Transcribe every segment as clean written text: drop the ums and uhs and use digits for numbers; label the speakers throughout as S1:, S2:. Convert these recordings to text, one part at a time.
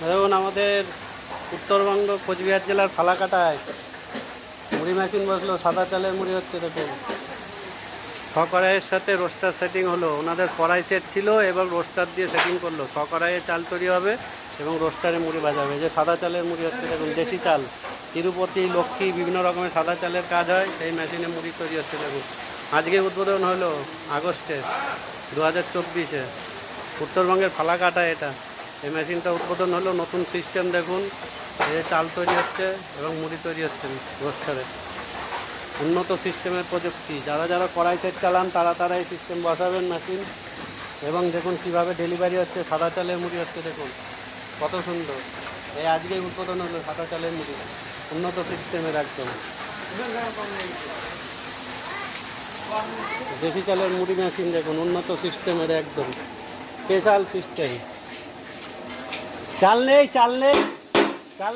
S1: দেখুন আমাদের উত্তরবঙ্গ কোচবিহার জেলার ফালাকাটায় মুড়ি মেশিন বসলো, সাদা চালের মুড়ি হচ্ছে। দেখুন কড়াইয়ের সাথে রোস্টার সেটিং হলো, ওনাদের কড়াই সেট ছিল এবং রোস্টার দিয়ে সেটিং করলো। কড়াইয়ে চাল তৈরি হবে এবং রোস্টারে মুড়ি ভাজাবে। যে সাদা চালের মুড়ি হচ্ছে, দেখুন দেশি চাল, তিরুপতি, লক্ষ্মী, বিভিন্ন রকমের সাদা চালের কাজ হয়, সেই মেশিনে মুড়ি তৈরি হচ্ছে। দেখুন আজকে উদ্বোধন হলো আগস্টে 2024-এ উত্তরবঙ্গের ফালাকাটায় এটা এই মেশিনটা উদ্বোধন হলো। নতুন সিস্টেম দেখুন, এই চাল তৈরি হচ্ছে এবং মুড়ি তৈরি হচ্ছে রোস্টারে। উন্নত সিস্টেমের প্রযুক্তি, যারা যারা কড়াই সেট চালান তারা এই সিস্টেম বসাবেন মেশিন। এবং দেখুন কীভাবে ডেলিভারি হচ্ছে, সাদা চালের মুড়ি হচ্ছে। দেখুন কত সুন্দর, এই আজকেই উদ্বোধন হলো সাদা চালের মুড়ি, উন্নত সিস্টেমের একদম। দেশি চালের মুড়ি মেশিন দেখুন, উন্নত সিস্টেমের একদম স্পেশাল সিস্টেম। চাল নেই, চাল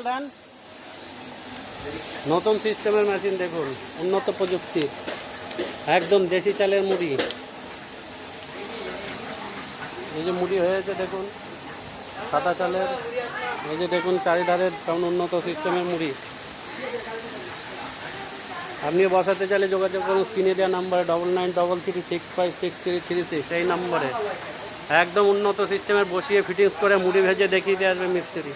S1: ডান। নতুন সিস্টেমের মেশিন দেখুন, উন্নত প্রযুক্তি, একদম দেশি চালের মুড়ি। এই যে মুড়ি হয়েছে দেখুন সাদা চালের, এই যে দেখুন চারিধারের কেমন উন্নত সিস্টেমের মুড়ি। আপনি বসাতে চাইলে যোগাযোগ করুন স্ক্রিনে দেওয়া নাম্বারে 9933656336, এই নম্বরে। একদম উন্নত সিস্টেমের বসিয়ে ফিটিংস করে মুড়ি ভেজে দেখিয়ে দিয়ে আসবে মিস্ত্রি।